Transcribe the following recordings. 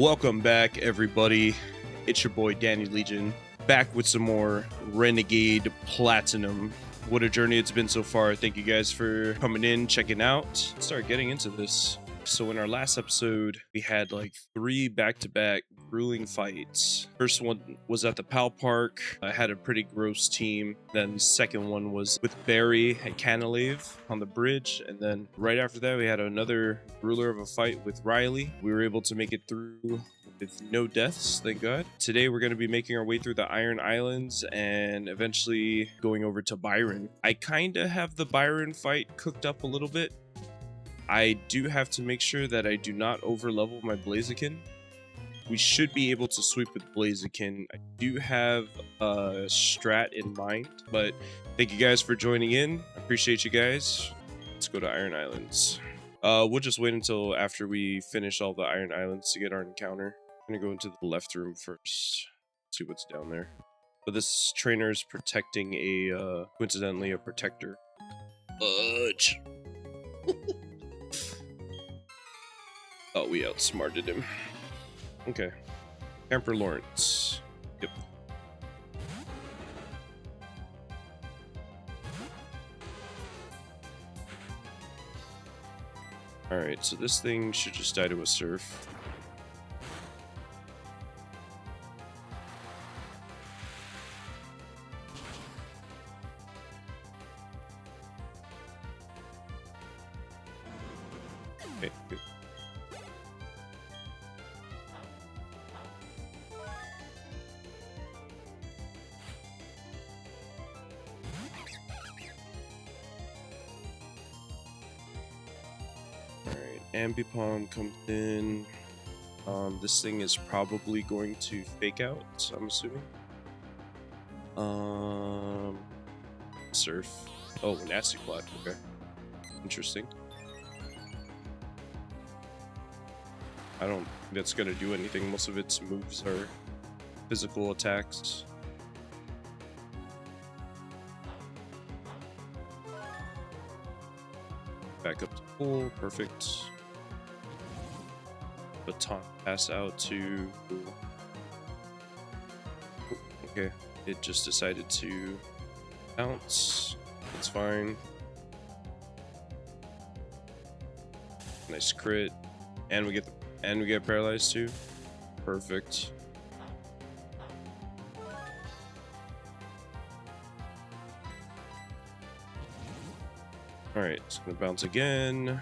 Welcome back, everybody. It's your boy Danny Legion, back with some more Renegade Platinum. What a journey it's been so far. Thank you guys for coming in, checking out. Let's start getting into this. So in our last episode, we had like 3 back-to-back grueling fights. First one was at the PAL Park. I had a pretty gross team. Then the second one was with Barry at Canalave on the bridge. And then right after that, we had another ruler of a fight with Riley. We were able to make it through with no deaths, thank God. Today, we're going to be making our way through the Iron Islands and eventually going over to Byron. I kind of have the Byron fight cooked up a little bit. I do have to make sure that I do not overlevel my Blaziken. We should be able to sweep with Blaziken. I do have a strat in mind, but thank you guys for joining in. I appreciate you guys. Let's go to Iron Islands. We'll just wait until after we finish all the Iron Islands to get our encounter. I'm gonna go into the left room first, see what's down there. But this trainer is protecting a, coincidentally, a protector. Fudge. Oh, we outsmarted him. Okay. Camper Lawrence. Yep. Alright, so this thing should just die to a surf. Okay, good. Ambipom comes in. This thing is probably going to fake out, I'm assuming. Surf. Oh, nasty plot. Okay. Interesting. I don't think that's gonna do anything. Most of its moves are physical attacks. Back up to full. Perfect. Baton pass out to... Okay, it just decided to bounce. It's fine. Nice crit, and we get paralyzed too. Perfect. All right, it's gonna bounce again.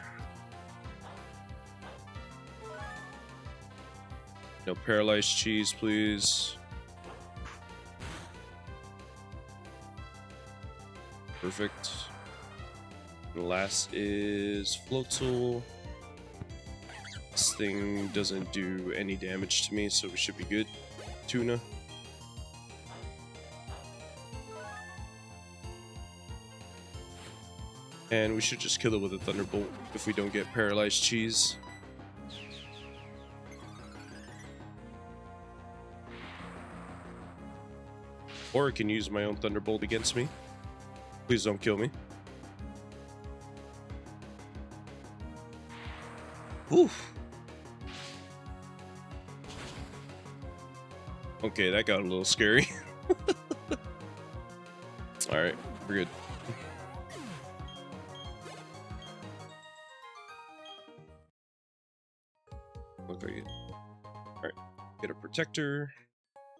No paralyzed cheese, please. Perfect. And the last is Floatzel. This thing doesn't do any damage to me, so we should be good. Tuna. And we should just kill it with a Thunderbolt if we don't get paralyzed cheese. Or I can use my own Thunderbolt against me. Please don't kill me. Oof. Okay, that got a little scary. Alright, we're good. Look like it. Alright, get a protector.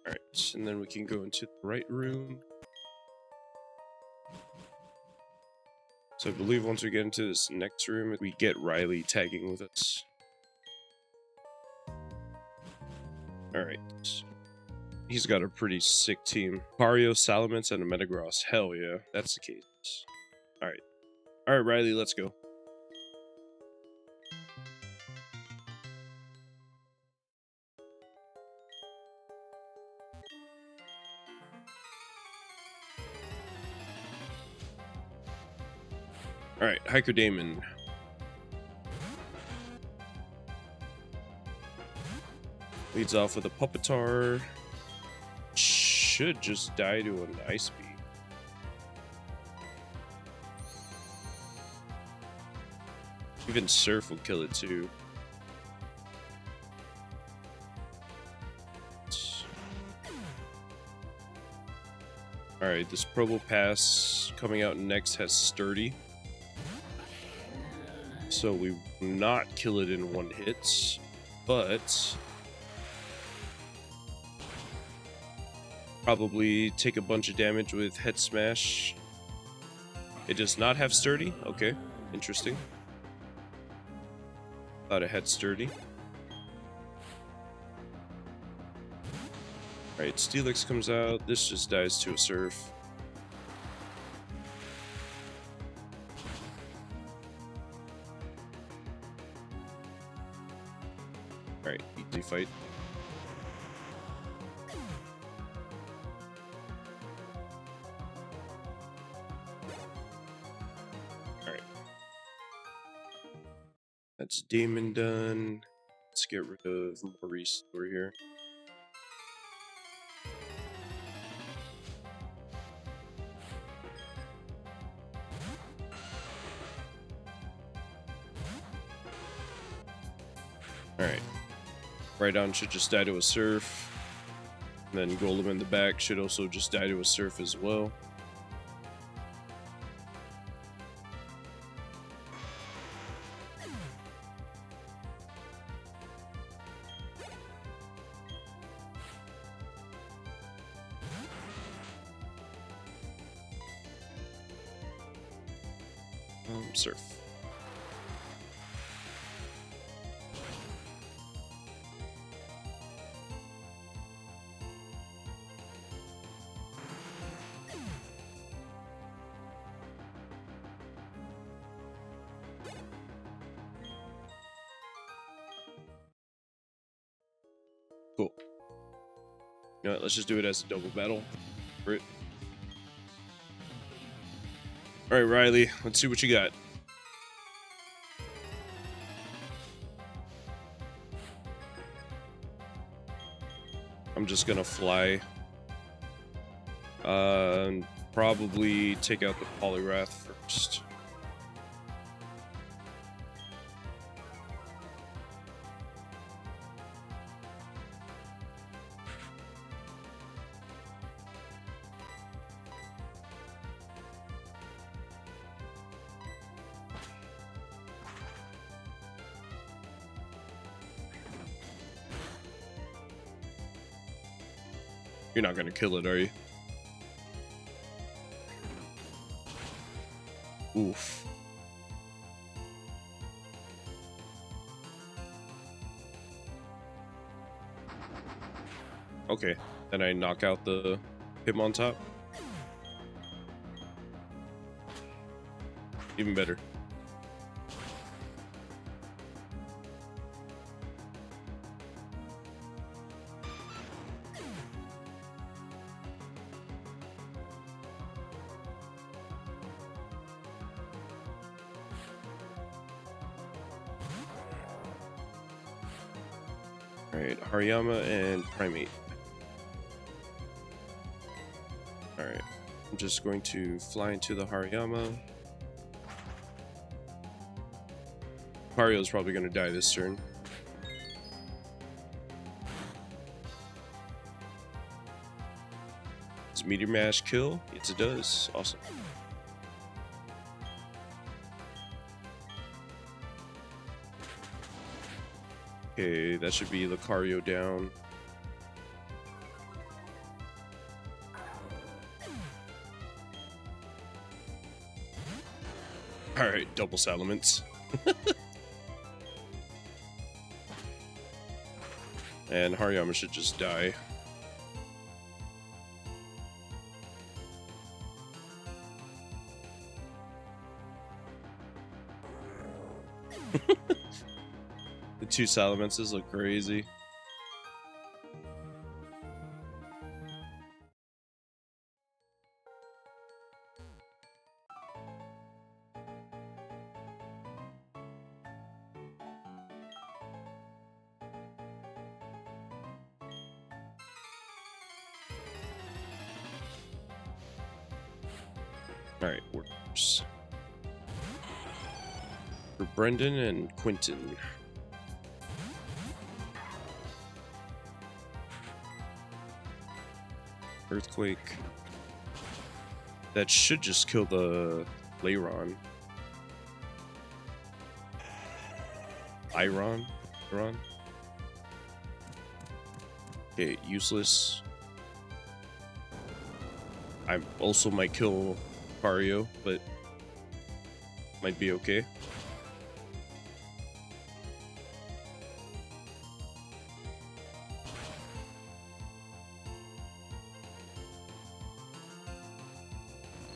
Alright, and then we can go into the right room. So I believe once we get into this next room, we get Riley tagging with us. Alright. He's got a pretty sick team. Pario, Salamence, and a Metagross. Hell yeah, that's the case. Alright. Alright, Riley, let's go. Alright, Hycrodamon. Leads off with a Puppetar. Should just die to an Ice Beam. Even Surf will kill it too. Alright, this Probo Pass coming out next has Sturdy. So we will not kill it in one hit, but probably take a bunch of damage with Head Smash. It does not have Sturdy? Okay, interesting. Thought it had Sturdy. Alright, Steelix comes out. This just dies to a Surf. Alright, easy fight. Alright. That's Damon done. Let's get rid of Maurice over here. Alright. Rhydon should just die to a Surf. And then Golem in the back should also just die to a Surf as well. Surf. Cool. You know what, let's just do it as a double battle for it. Alright, Riley, let's see what you got. I'm just gonna fly. And probably take out the Poliwrath first. You're not gonna kill it, are you? Oof. Okay, then I knock out the him on top. Even better. Alright, Hariyama and Primate. Alright, I'm just going to fly into the Hariyama. Hario's probably going to die this turn. Does Meteor Mash kill? Yes, it does. Awesome. Okay, that should be Lucario down. Alright, double Salamence. And Hariyama should just die. The two Salamences look crazy. Alright, works. For Brendan and Quentin. Earthquake. That should just kill the Lairon. Iron? Okay, useless. I also might kill Fario, but might be okay.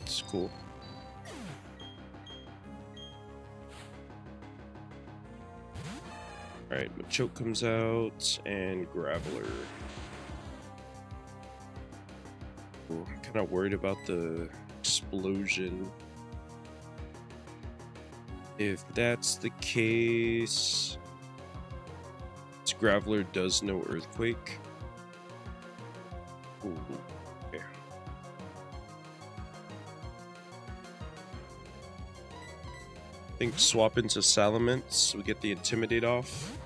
It's cool. Alright, Machoke comes out, and Graveler. Ooh, I'm kind of worried about the explosion. If that's the case, this Graveler does no Earthquake. Ooh, okay. I think swap into Salamence so we get the Intimidate off.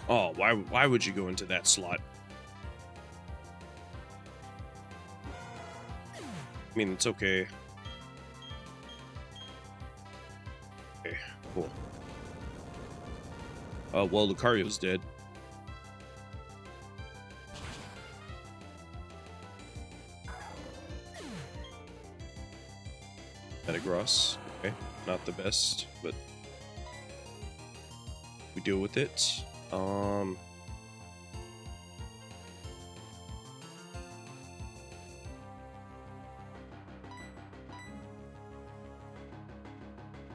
Oh, why would you go into that slot? I mean, it's okay. Okay, cool. Well, Lucario's dead. Metagross. Okay, not the best, but we deal with it.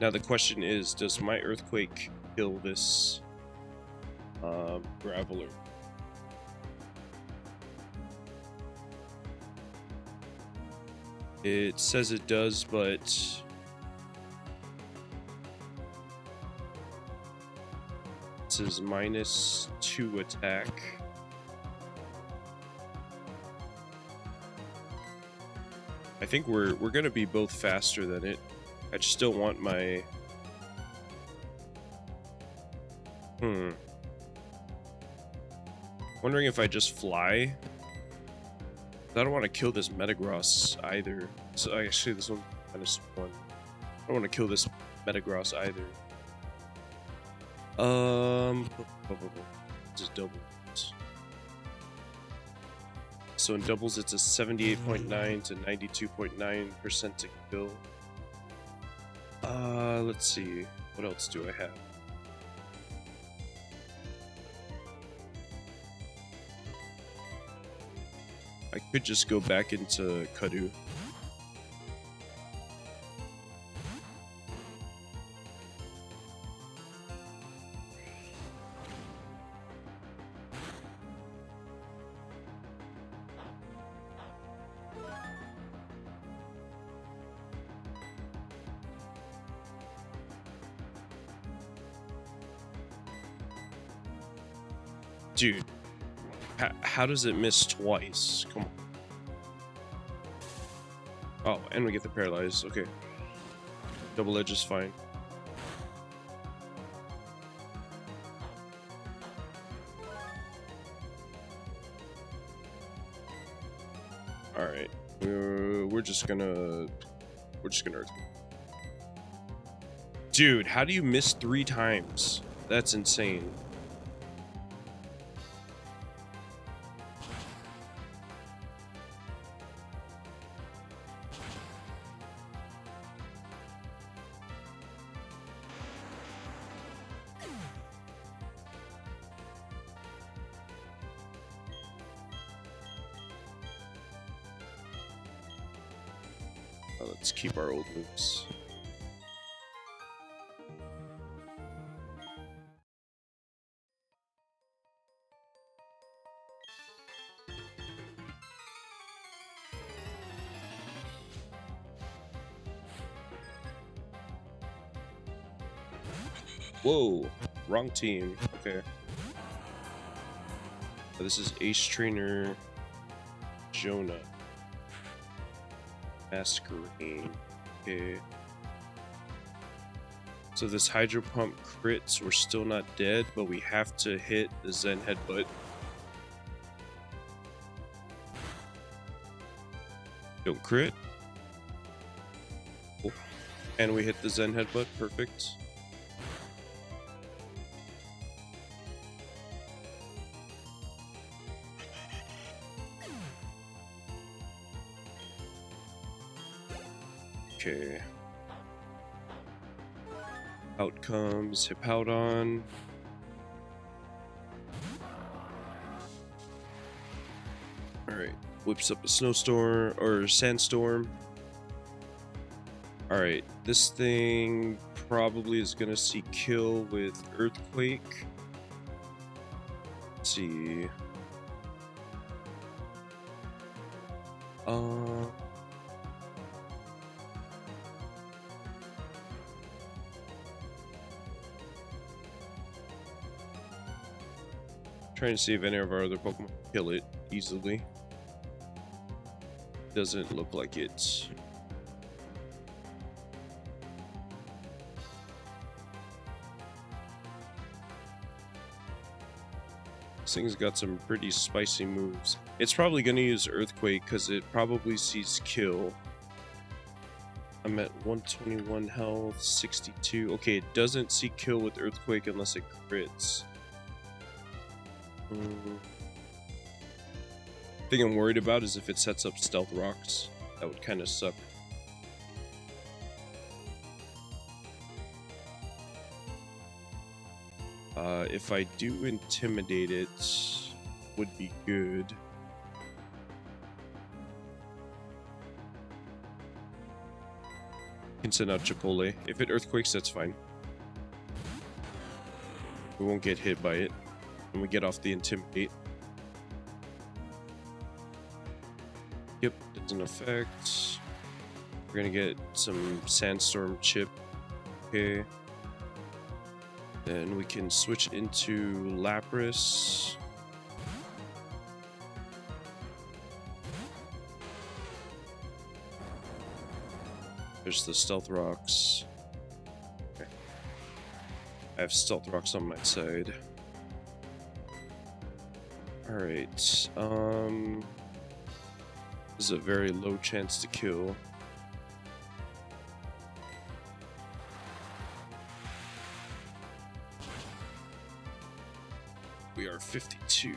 Now the question is, does my Earthquake kill this Graveler? It says it does, but this is -2 attack. I think we're gonna be both faster than it. I just don't want my wondering if I just fly. I don't want to kill this Metagross either. So actually, this one -1. I don't want to kill this Metagross either. Just doubles. So in doubles, it's a 78.9 to 92.9% to kill. Let's see. What else do I have? I could just go back into Kadu. Dude, how does it miss twice? Come on. Oh, and we get the paralyze. Okay. Double edge is fine. All right. We're just gonna Earthquake. Dude, how do you miss 3 times? That's insane. Let's keep our old moves. Whoa, wrong team. Okay. This is Ace Trainer Jonah. Masquerade. Okay. So this Hydro Pump crits, we're still not dead, but we have to hit the Zen Headbutt. Don't crit. Cool. And we hit the Zen Headbutt, perfect. Okay. Out comes Hippowdon. Alright. Whips up a snowstorm or sandstorm. Alright. This thing probably is gonna see kill with Earthquake. Let's see. Trying to see if any of our other Pokemon kill it easily. Doesn't look like it. This thing's got some pretty spicy moves. It's probably going to use Earthquake because it probably sees kill. I'm at 121 health, 62. Okay, it doesn't see kill with Earthquake unless it crits. Thing I'm worried about is if it sets up Stealth Rocks. That would kind of suck. If I do Intimidate it, would be good. Can send out Chipotle. If it Earthquakes, that's fine. We won't get hit by it. And we get off the Intimidate. Yep, doesn't affect. We're gonna get some Sandstorm Chip. Okay. Then we can switch into Lapras. There's the Stealth Rocks. Okay. I have Stealth Rocks on my side. Alright, this is a very low chance to kill. We are 52.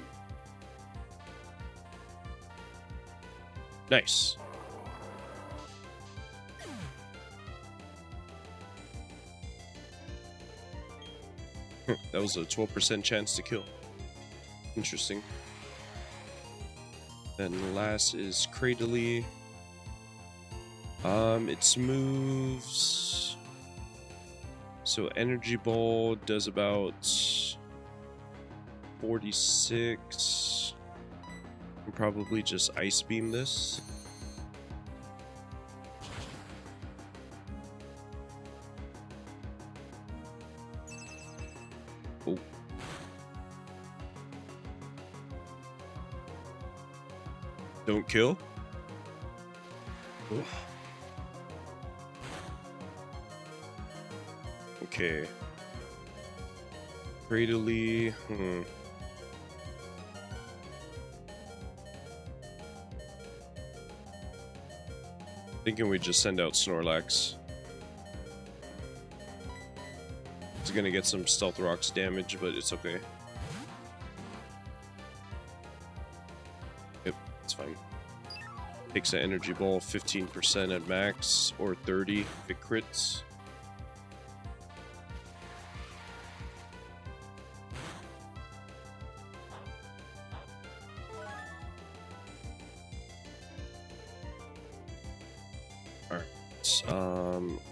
Nice. That was a 12% chance to kill. Interesting. Then last is Cradily. Its moves. So Energy Ball does about 46. I'll probably just Ice Beam this. Oh. Don't kill. Oof. Okay. Cradily. Thinking we just send out Snorlax. It's gonna get some Stealth Rocks damage, but it's okay. Yep, it's fine. Takes an Energy Ball 15% at max, or 30 if it crits.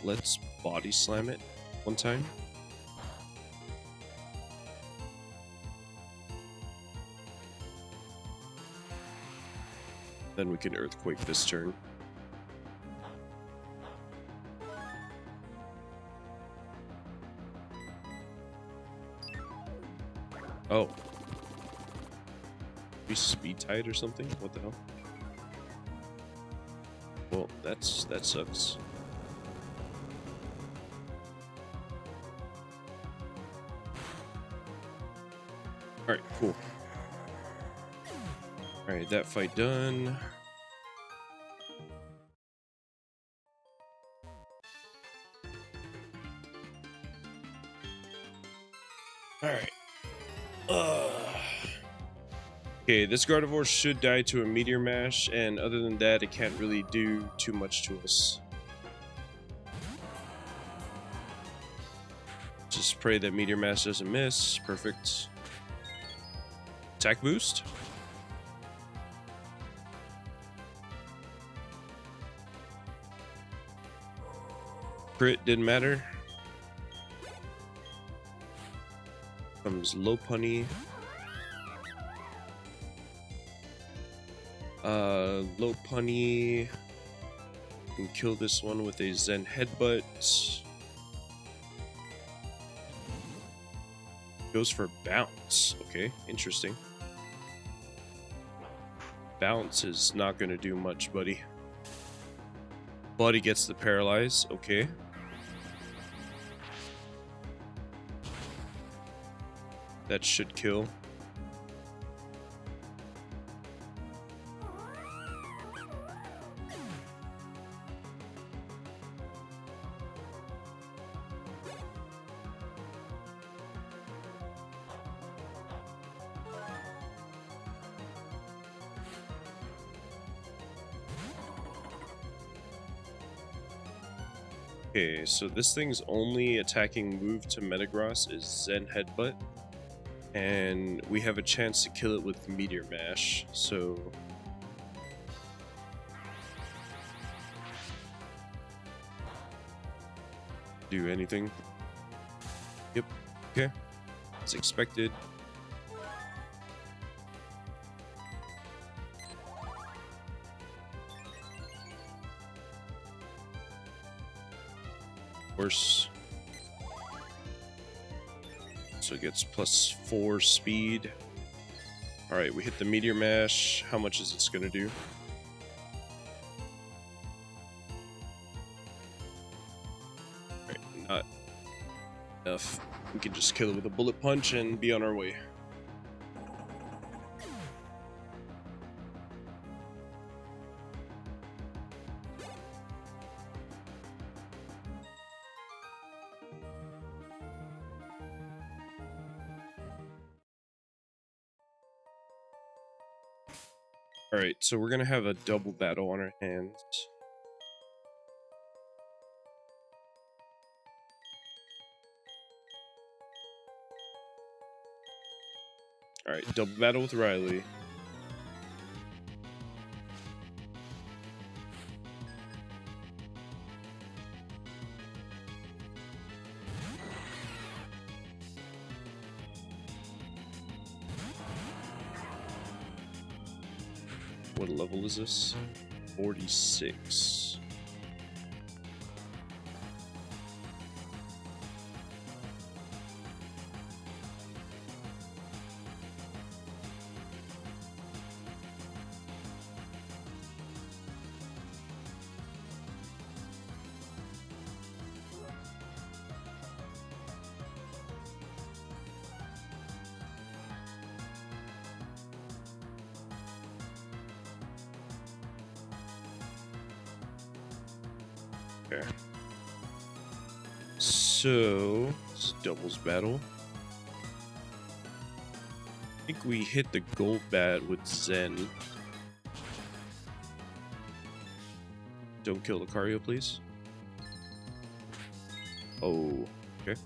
Let's Body Slam it one time. Then we can Earthquake this turn. Oh. We speed tied or something? What the hell? Well, that sucks. All right, cool. All right, that fight done. All right. Okay, this Gardevoir should die to a Meteor Mash, and other than that, it can't really do too much to us. Just pray that Meteor Mash doesn't miss. Perfect. Attack boost. Crit didn't matter. Comes low punny. Low punny. Can kill this one with a Zen headbutt. Goes for bounce. Okay, interesting. Bounce is not gonna do much, buddy. Buddy gets the paralyze. Okay. That should kill. Okay, so this thing's only attacking move to Metagross is Zen Headbutt. And we have a chance to kill it with Meteor Mash, so... Do anything? Yep, okay. As expected. Worse. So it gets +4 speed. Alright, we hit the Meteor Mash. How much is this gonna do? Alright, not enough. We can just kill it with a Bullet Punch and be on our way. Alright, so we're gonna have a double battle on our hands. Alright, double battle with Riley. What level is this? 46. Okay. So, it's doubles battle. I think we hit the gold bat with Zen. Don't kill Lucario, please. Oh, okay.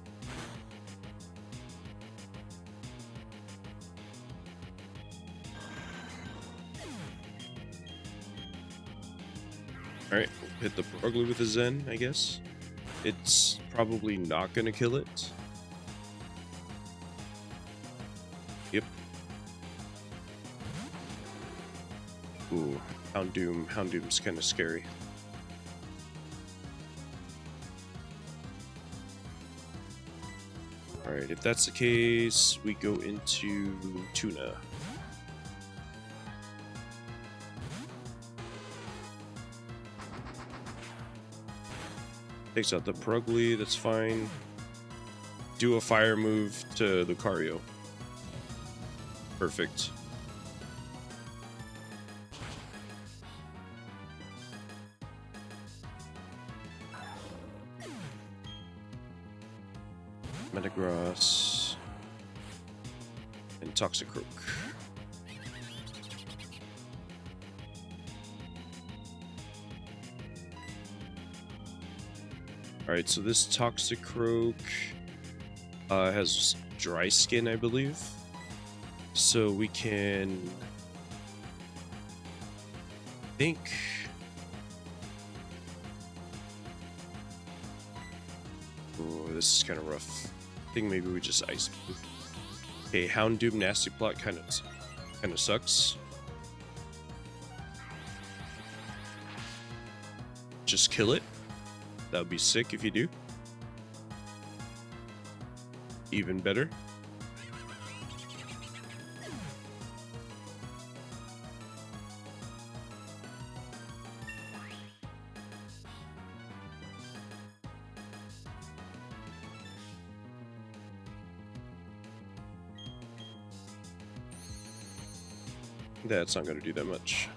Alright, we'll hit the Ugly with a Zen, I guess. It's probably not gonna kill it. Yep. Ooh, Houndoom. Houndoom's kind of scary. Alright, if that's the case, we go into Tuna. Takes out the Purugly, that's fine. Do a fire move to Lucario. Perfect. Metagross and Toxicroak. Alright, so this Toxicroak has dry skin, I believe. So we can... think... Oh, this is kind of rough. I think maybe we just ice. Okay, Houndoom Nasty Plot kind of sucks. Just kill it. That would be sick if you do. Even better. That's not going to do that much.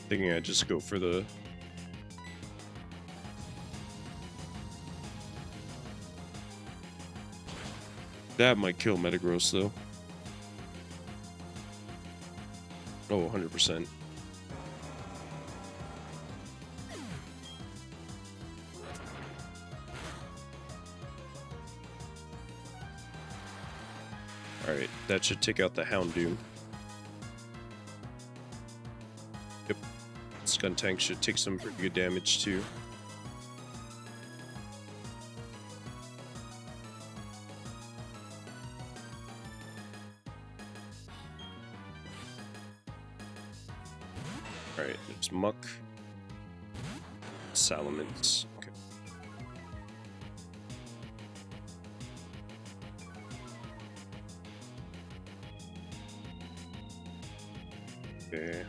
Thinking I'd just go for the... That might kill Metagross though. Oh, 100%. Alright, that should take out the Houndoom. Yep. Skuntank should take some pretty good damage too. Alright, there's Muck. Salamence. Okay. Okay.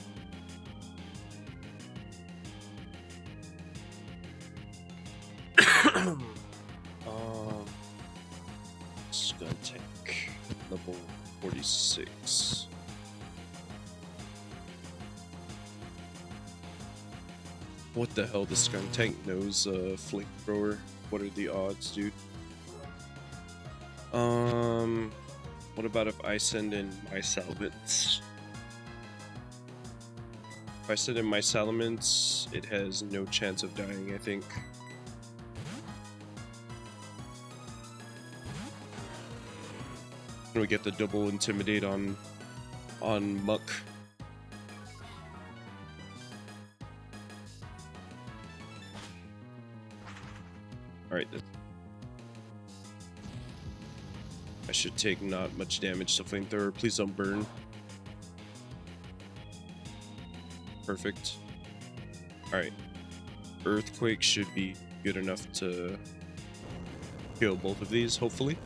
Skuntank, level 46. What the hell? The Skuntank knows Flamethrower. What are the odds, dude? What about if I send in my Salamence? If I send in my Salamence, it has no chance of dying, I think. Can we get the double intimidate on Muck? Alright, I should take not much damage to Flamethrower. Please don't burn. Perfect. Alright. Earthquake should be good enough to kill both of these, hopefully.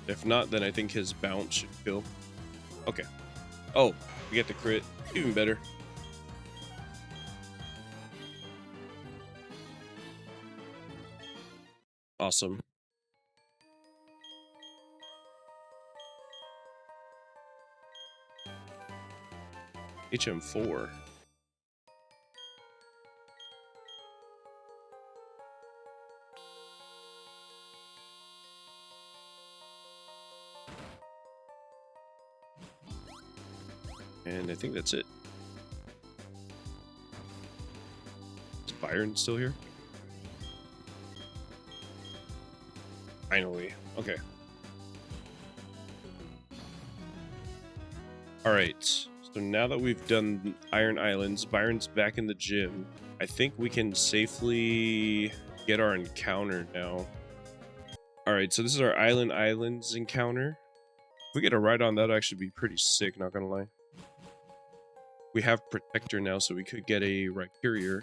If not, then I think his bounce should kill. Okay. Oh, we get the crit. Even better. Awesome. HM4. And I think that's it. Is Byron still here? Finally. Okay. Alright. So now that we've done Iron Islands, Byron's back in the gym. I think we can safely get our encounter now. Alright, so this is our Islands encounter. If we get a ride on that, that'd actually be pretty sick, not gonna lie. We have Protector now, so we could get a Rhyperior.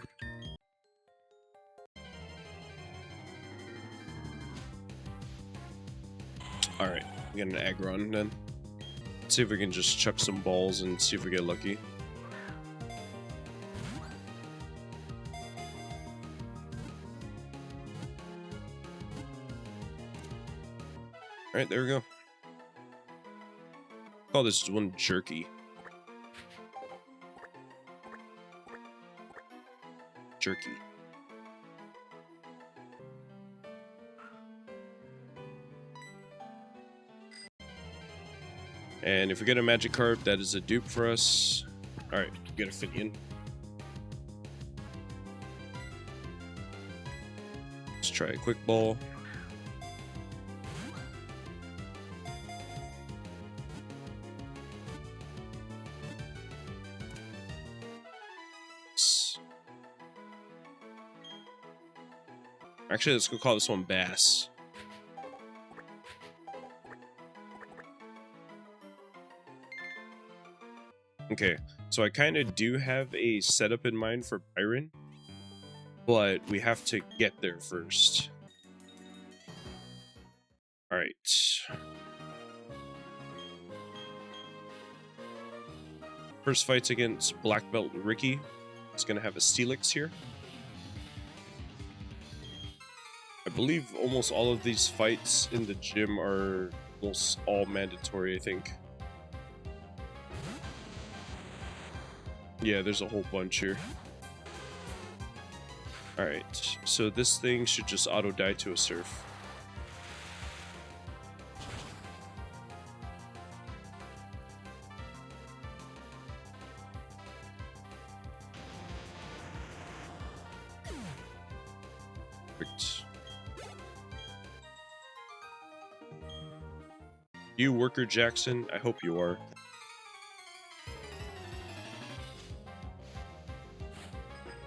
Alright, we got an Aggron then. Let's see if we can just chuck some balls and see if we get lucky. Alright, there we go. Call this one Jerky. Jerky. And if we get a Magikarp, that is a dupe for us. Alright, get a Finian. Let's try a Quick Ball. Actually, let's go call this one Bass. Okay, so I kind of do have a setup in mind for Byron, but we have to get there first. Alright. First fight's against Black Belt Ricky. He's gonna have a Steelix here. I believe almost all of these fights in the gym are almost all mandatory, I think. Yeah, there's a whole bunch here. Alright, so this thing should just auto-die to a Surf. Perfect. You Worker Jackson? I hope you are.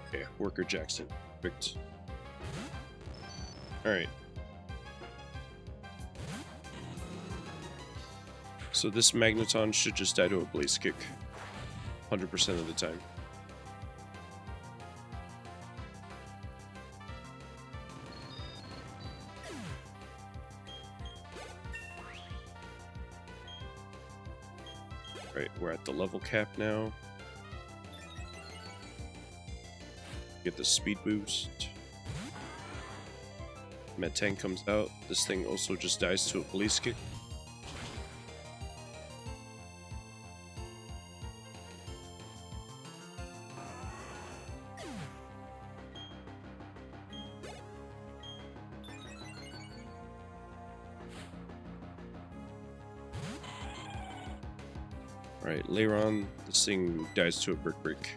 Okay, Worker Jackson. Perfect. Alright. So this Magneton should just die to a Blaze Kick 100% of the time. Right, we're at the level cap now. Get the speed boost. Metang comes out. This thing also just dies to a Blaze Kick. Alright, later on, this thing dies to a Brick.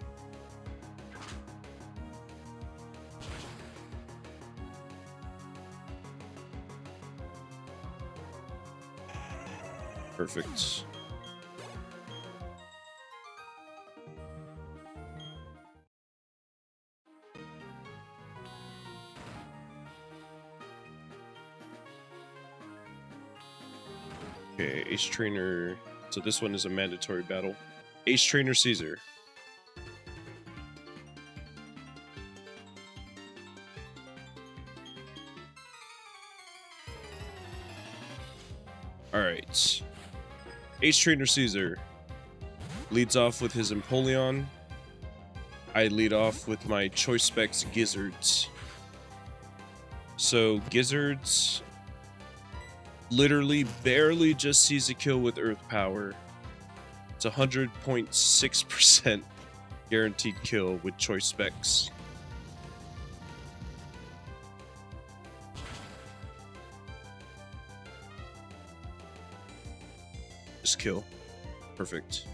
Perfect. Okay, Ace Trainer. So this one is a mandatory battle. Ace Trainer Caesar. Alright. Ace Trainer Caesar leads off with his Empoleon. I lead off with my Choice Specs Gizzards. So Gizzards literally barely just sees a kill with Earth Power. It's 100.6% guaranteed kill with Choice Specs. Just kill. Perfect.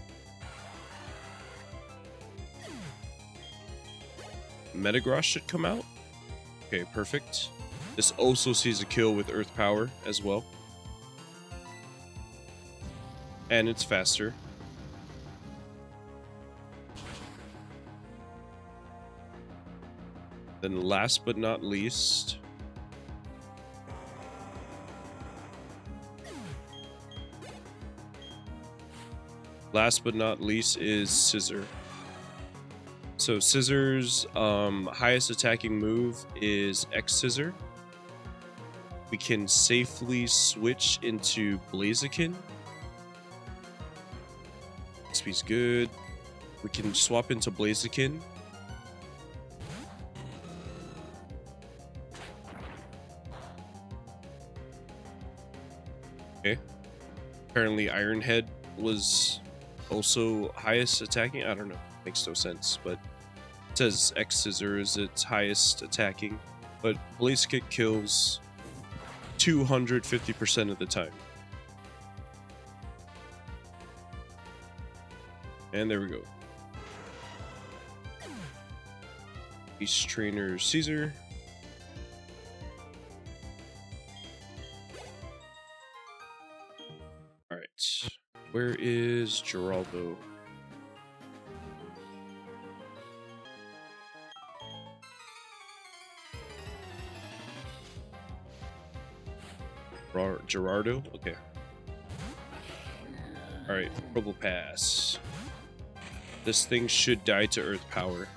Metagross should come out. Okay, perfect. This also sees a kill with Earth Power as well. And it's faster. Then last but not least, is Scissor. So Scissor's highest attacking move is X Scissor. We can safely switch into Blaziken. XP's good. We can swap into Blaziken. Okay. Apparently Ironhead was also highest attacking. I don't know. Makes no sense, but it says X Scissor is its highest attacking. But Blaze Kick kills 250% of the time. And there we go. Beast Trainer Caesar. Alright. Where is Geraldo? Gerardo? Okay. Alright, Purple Pass. This thing should die to Earth Power.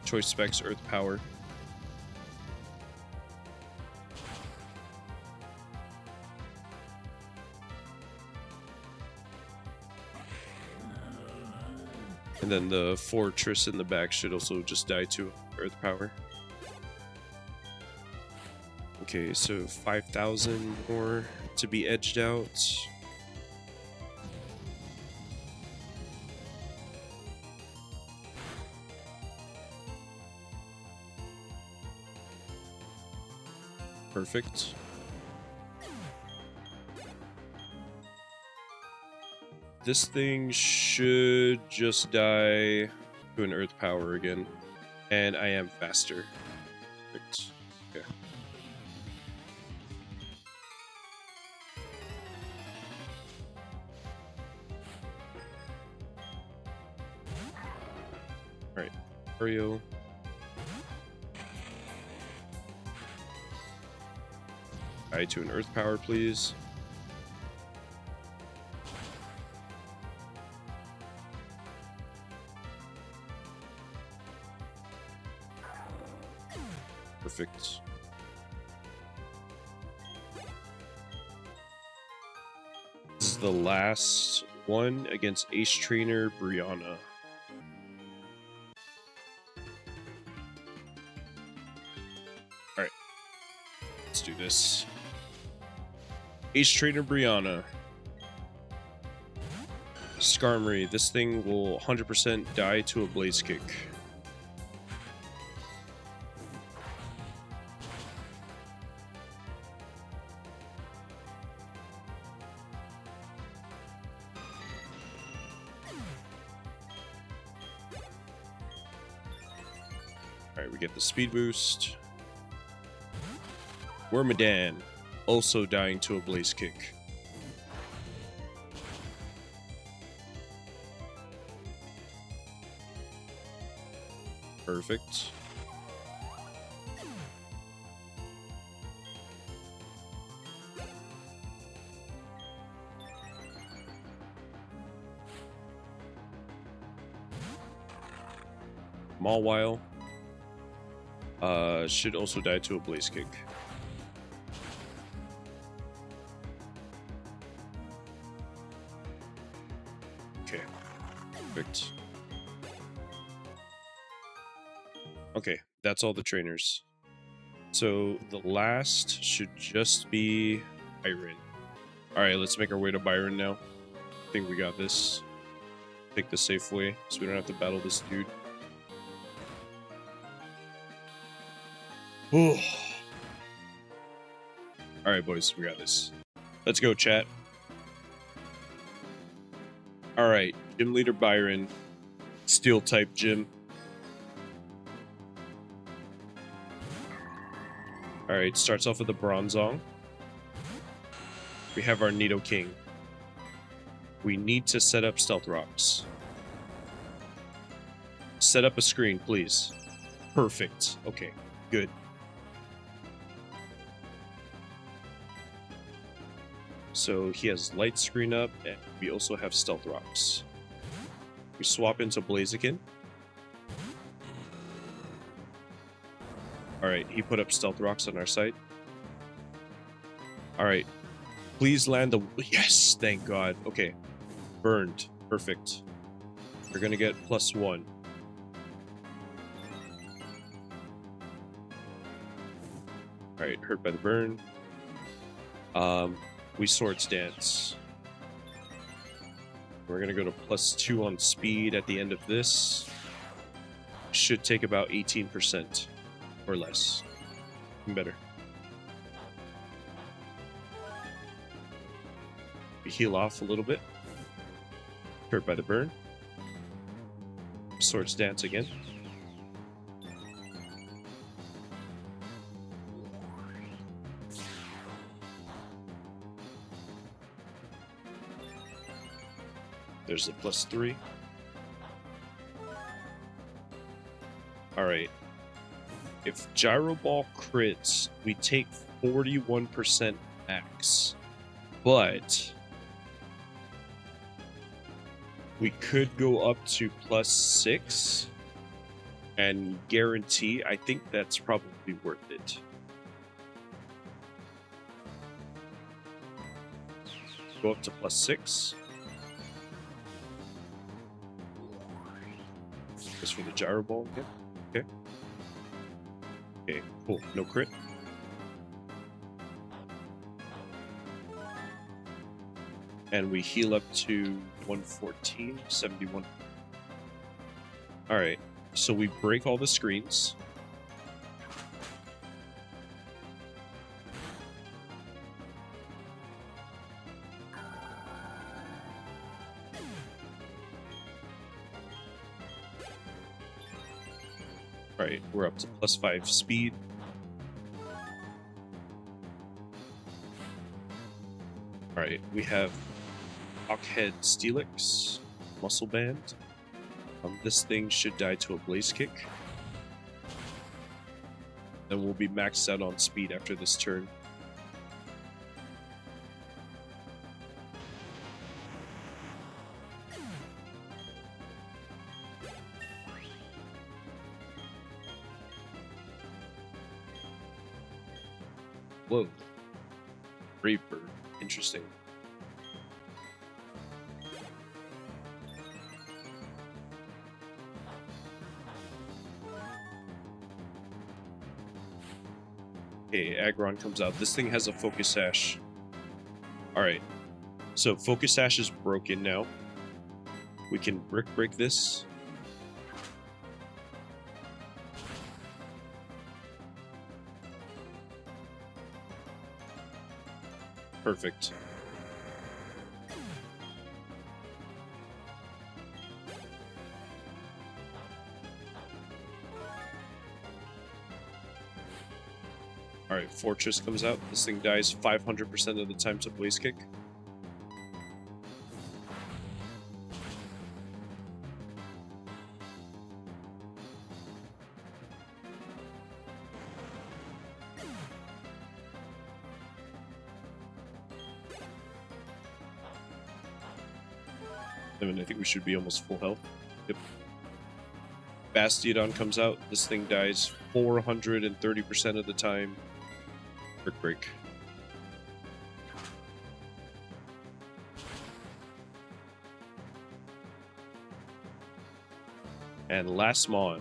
Choice specs Earth Power. And then the Fortress in the back should also just die to Earth Power. Okay, so 5,000 more to be edged out. Perfect. This thing should just die to an Earth Power again. And I am faster. Perfect. Okay. Alright. Mario. Die to an Earth Power, please. Perfect. This is the last one against Ace Trainer Brianna. Alright. Let's do this. Ace Trainer Brianna. Skarmory. This thing will 100% die to a Blaze Kick. Alright, we get the speed boost. Wormadam, also dying to a Blaze Kick. Perfect. Mawile. Should also die to a Blaze Kick. Okay. Perfect. Okay, that's all the trainers. So the last should just be Byron. Alright, let's make our way to Byron now. I think we got this. Take the safe way so we don't have to battle this dude. Alright, boys, we got this. Let's go, chat. Alright, Gym Leader Byron. Steel type gym. Alright, starts off with the Bronzong. We have our Nidoking. We need to set up Stealth Rocks. Set up a screen, please. Perfect. Okay, good. So he has Light Screen up, and we also have Stealth Rocks. We swap into Blaziken. Alright, he put up Stealth Rocks on our side. All right. Please land the... Yes, thank God. Okay. Burned. Perfect. You're going to get +1. All right, hurt by the burn. We Swords Dance. We're going to go to +2 on speed at the end of this. Should take about 18% or less. Even better. We heal off a little bit. Hurt by the burn. Swords Dance again. There's a +3. Alright. If Gyro Ball crits, we take 41% max. But we could go up to +6 and guarantee. I think that's probably worth it. Go up to +6. Just for the Gyro Ball again. Okay. Okay, cool. No crit. And we heal up to 114, 71. Alright, so we break all the screens. Alright, we're up to +5 speed. Alright, we have Hawkhead Steelix, Muscle Band. This thing should die to a Blaze Kick. Then we'll be maxed out on speed after this turn. Whoa. Brave Bird. Interesting. Okay, Aggron comes out. This thing has a Focus Sash. Alright. So Focus Sash is broken now. We can Brick Break this. Perfect. Alright, Fortress comes out. This thing dies 500% of the time to Blaze Kick. I mean, I think we should be almost full health. Yep. Bastiodon comes out. This thing dies 430% of the time. Brick Break. And last Mon.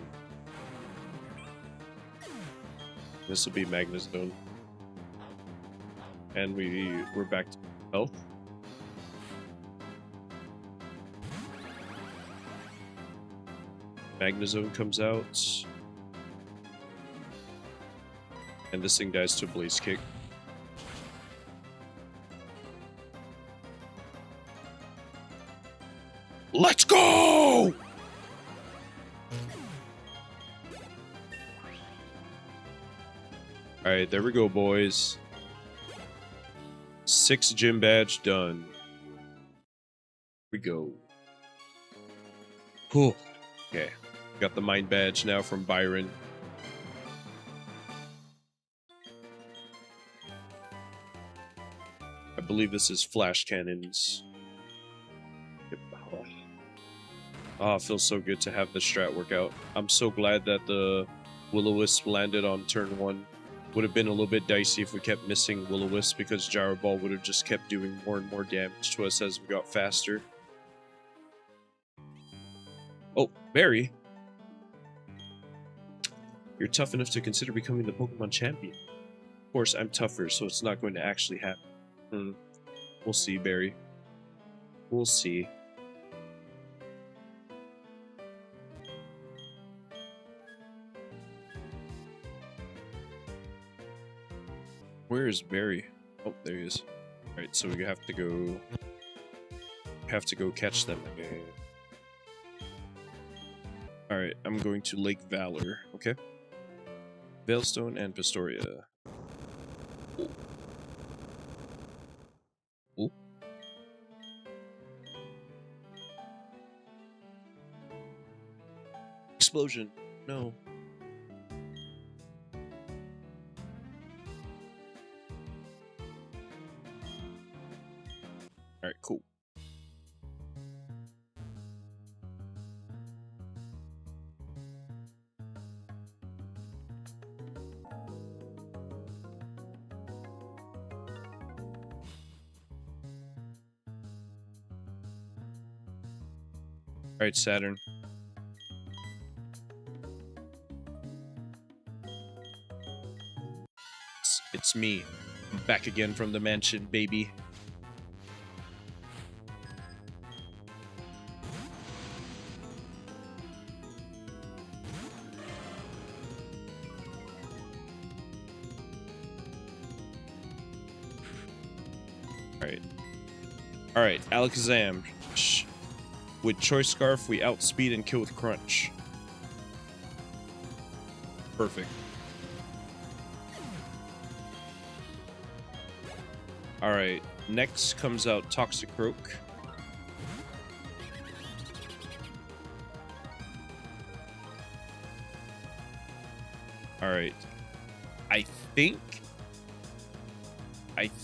This will be Magnezone. And we're back to health. Magnezone comes out. And this thing dies to Blaze Kick. Let's go! Alright, there we go, boys. 6 gym badge done. Here we go. Cool. Okay. Got the Mind Badge now from Byron. I believe this is Flash Cannons. Yep. Oh, it feels so good to have the strat work out. I'm so glad that the Will-O-Wisp landed on turn 1. Would have been a little bit dicey if we kept missing Will-O-Wisp, because Gyro Ball would have just kept doing more and more damage to us as we got faster. Oh, Barry. You're tough enough to consider becoming the Pokemon champion. Of course, I'm tougher, so it's not going to actually happen. We'll see, Barry. We'll see. Where is Barry? Oh, there he is. Alright, so we have to go... catch them again. Alright, I'm going to Lake Valor, okay? Veilstone and Pastoria. Oh. Oh. Explosion. No. Alright, cool. Alright, Saturn. It's me. I'm back again from the mansion, baby. Alright. Alright, Alakazam. With Choice Scarf, we outspeed and kill with Crunch. Perfect. Alright, next comes out Toxicroak. Alright. I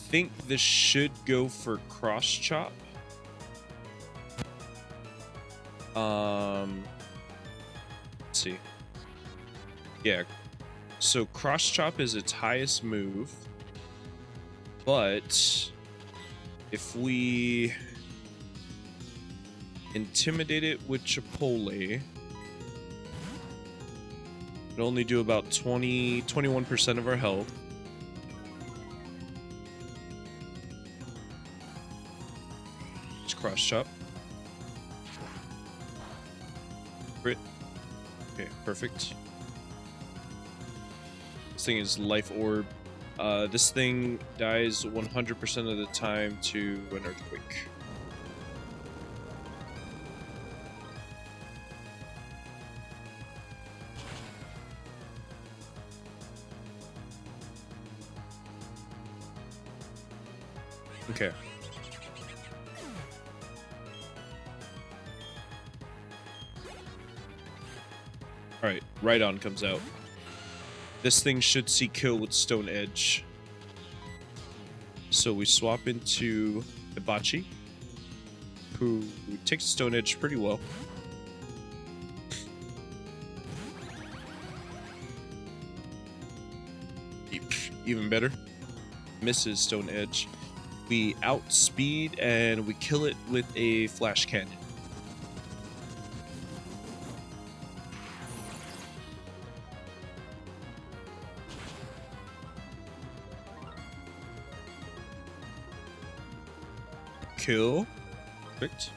think this should go for Cross Chop. Let's see. Yeah. So Cross Chop is its highest move. But if we intimidate it with Chipotle, it'll only do about 21% of our health. Let's Cross Chop. Crit. Okay, perfect. This thing is Life Orb. This thing dies 100% of the time to an Earthquake. Okay. Alright, Rhydon comes out. This thing should see kill with Stone Edge. So we swap into Hibachi, who takes Stone Edge pretty well. Even better. Misses Stone Edge. We outspeed and we kill it with a Flash Cannon. Kill. Perfect.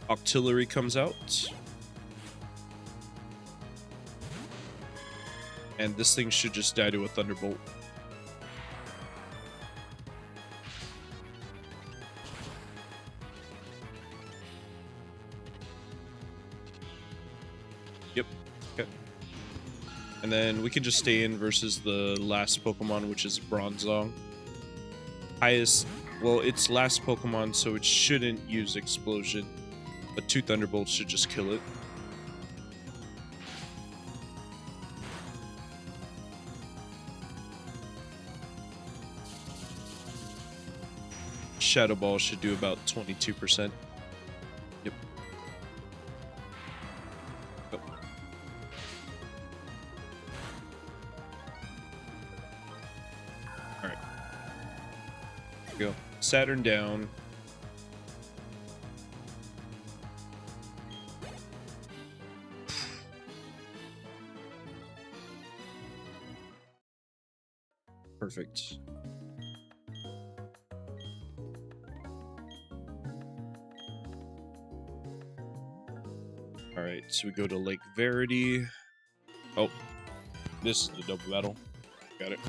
Octillery comes out. And this thing should just die to a Thunderbolt. Yep. Okay. And then we can just stay in versus the last Pokemon, which is Bronzong. Highest, well, it's last Pokemon, so it shouldn't use Explosion. But 2 Thunderbolts should just kill it. Shadow Ball should do about 22%. Yep. Oh. Go. Saturn down. Perfect. Alright, so we go to Lake Verity. Oh, this is the double battle. Got it.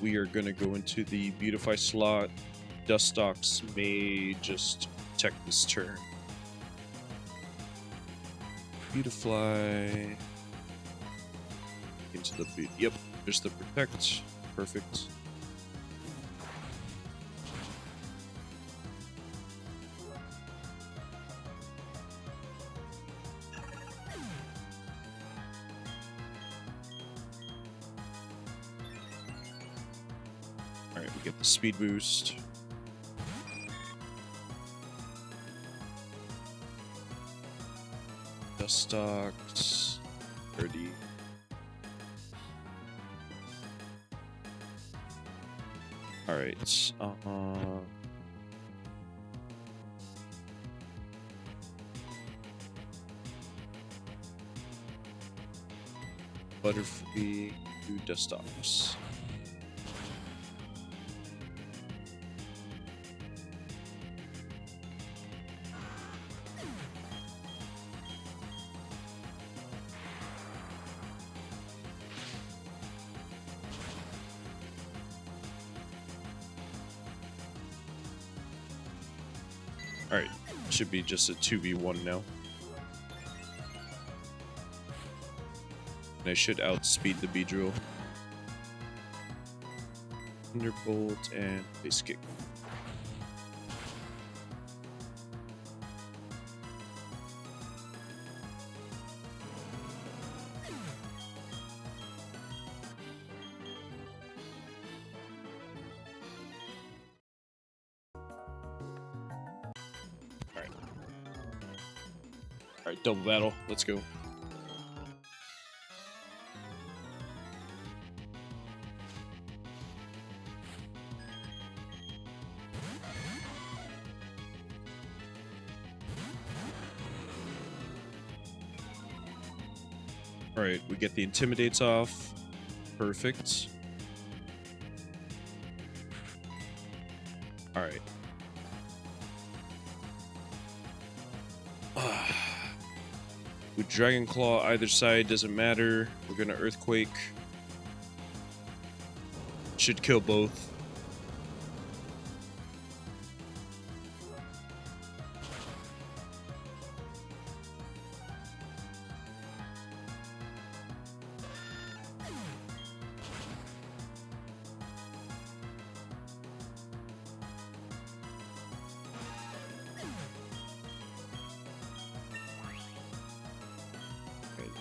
We are gonna go into the Beautify slot. Dustox may just protect this turn. Beautify into the beat. Yep, just the protect. Perfect. Alright, we get the speed boost. Dustox. 30. Alright, Butterfree to Dustox. Alright, should be just a 2v1 now. And I should outspeed the Beedrill. Thunderbolt and Base Kick. Alright, double battle. Let's go. Alright, we get the Intimidates off. Perfect. Alright. With Dragon Claw either side, doesn't matter. We're gonna Earthquake. Should kill both.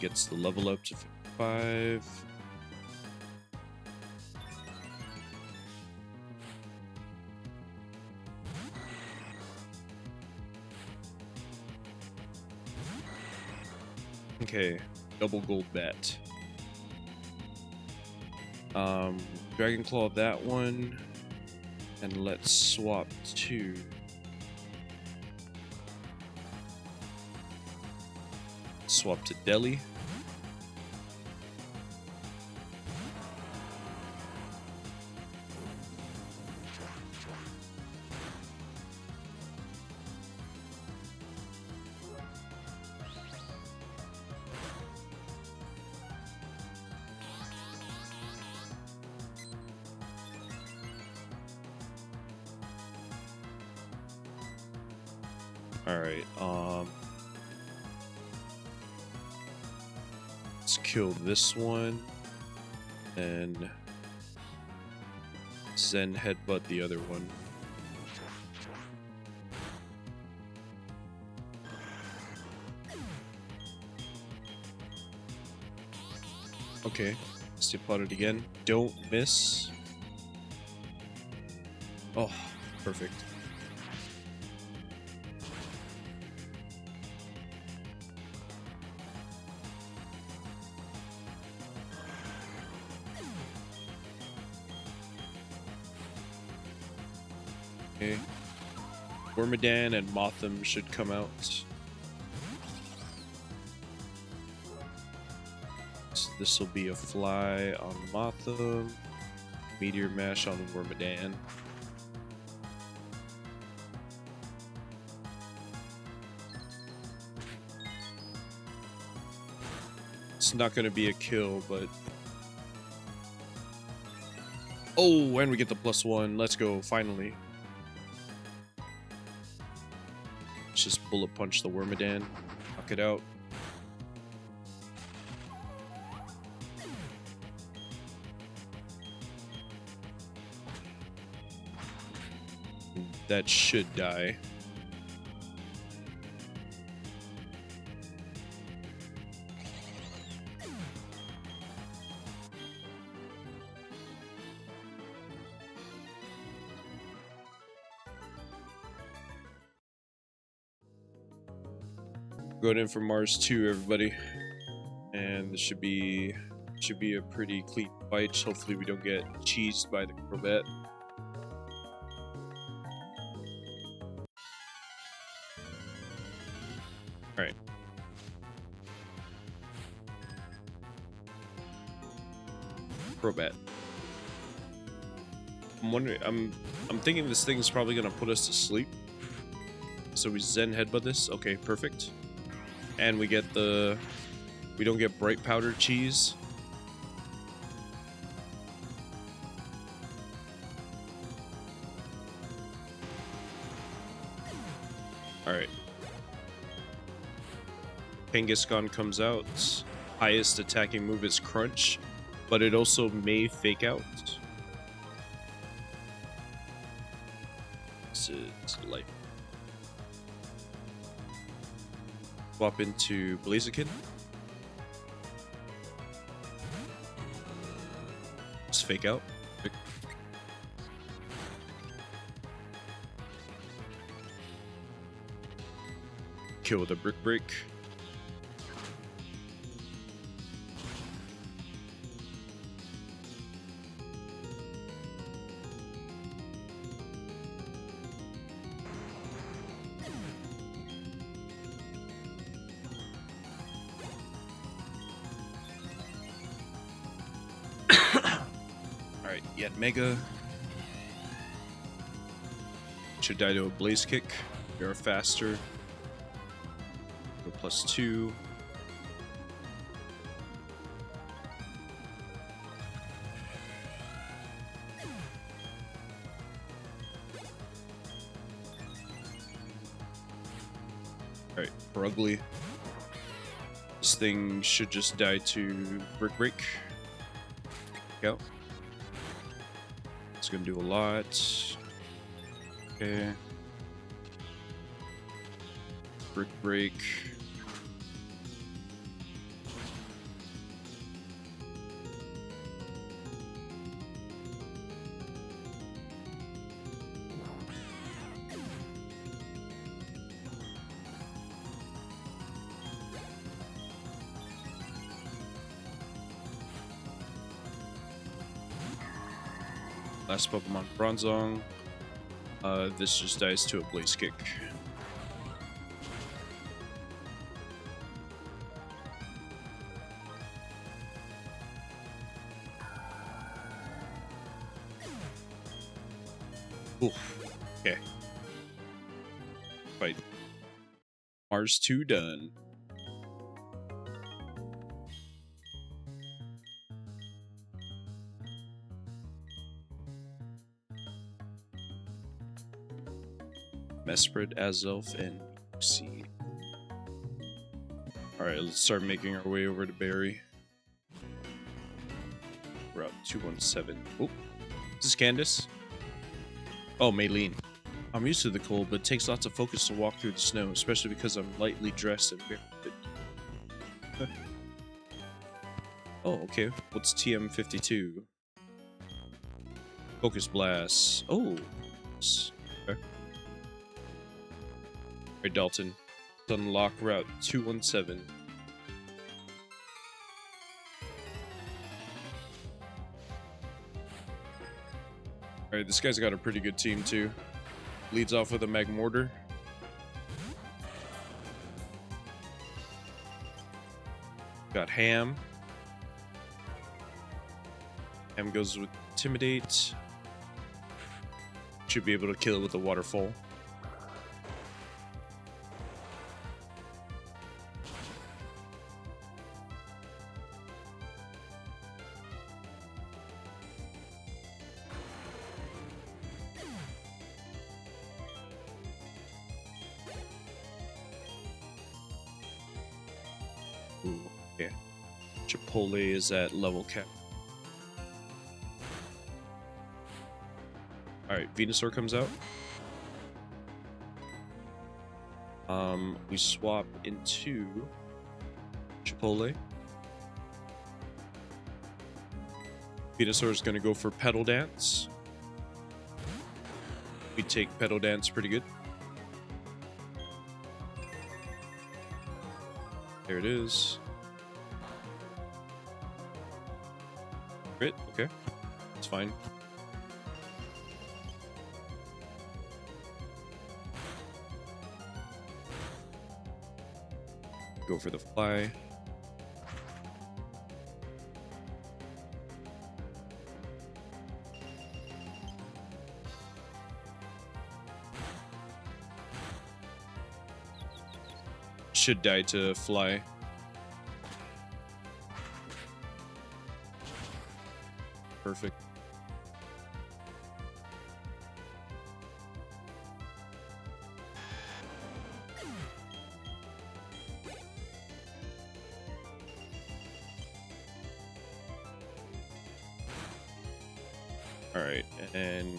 Gets the level up to 55. Okay, double gold bet. Dragon Claw that one, and let's swap to Delhi. All right, let's kill this one, and Zen headbutt the other one. Okay, stay plotted again. Don't miss. Oh, perfect. Okay. Wormadan and Motham should come out. So this will be a fly on Motham, Meteor Mash on Wormadan. It's not going to be a kill, but... Oh, and we get the +1. Let's go, finally. Let's just bullet punch the Wormadan. Knock it out. That should die. Going in for Mars 2, everybody, and this should be a pretty clean fight. Hopefully, we don't get cheesed by the Corvette. All right. Corvette. I'm wondering. I'm thinking this thing's probably gonna put us to sleep. So we Zen headbutt this. Okay, perfect. And we get the... We don't get bright powder cheese. Alright. Kangaskhan comes out. Highest attacking move is Crunch, but it also may fake out. It's life. Swap into Blaziken. Just fake out. Kill with a Brick Break. Alright, yet Mega. Should die to a Blaze Kick. We are faster. Go +2. Alright, for Ugly. This thing should just die to Brick Break. Go. It's gonna do a lot. Okay. Brick Break. Last Pokemon, Bronzong. This just dies to a Blaze Kick. Oof. Okay. Fight. Mars 2 done. Mesprit, Azelf, and C. Alright, let's start making our way over to Barry. Route 217. Oh, is this Candace? Oh, Maylene. I'm used to the cold, but it takes lots of focus to walk through the snow, especially because I'm lightly dressed and barefooted. Oh, okay. What's TM52? Focus Blast. Oh. Okay. Alright, Dalton. Unlock Route 217. Alright, this guy's got a pretty good team too. Leads off with a Mag Mortar. Got Ham. Ham goes with Intimidate. Should be able to kill it with a Waterfall. Ooh, yeah. Chipotle is at level cap. Alright, Venusaur comes out. We swap into Chipotle. Venusaur is going to go for Petal Dance. We take Petal Dance pretty good. There it is. Crit, okay. It's fine. Go for the fly. Should die to fly. Perfect. Alright, and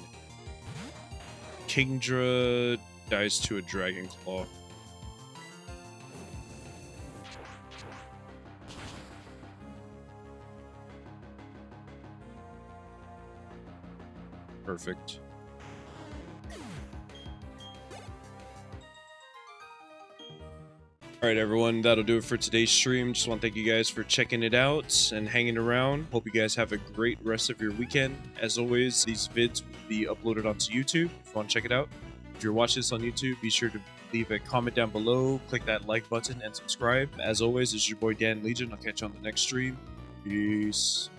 Kingdra dies to a Dragon Claw. Perfect. Alright everyone, that'll do it for today's stream. Just want to thank you guys for checking it out and hanging around. Hope you guys have a great rest of your weekend. As always, these vids will be uploaded onto YouTube if you want to check it out. If you're watching this on YouTube, be sure to leave a comment down below, click that like button, and subscribe. As always, it's your boy Dan Legion. I'll catch you on the next stream. Peace.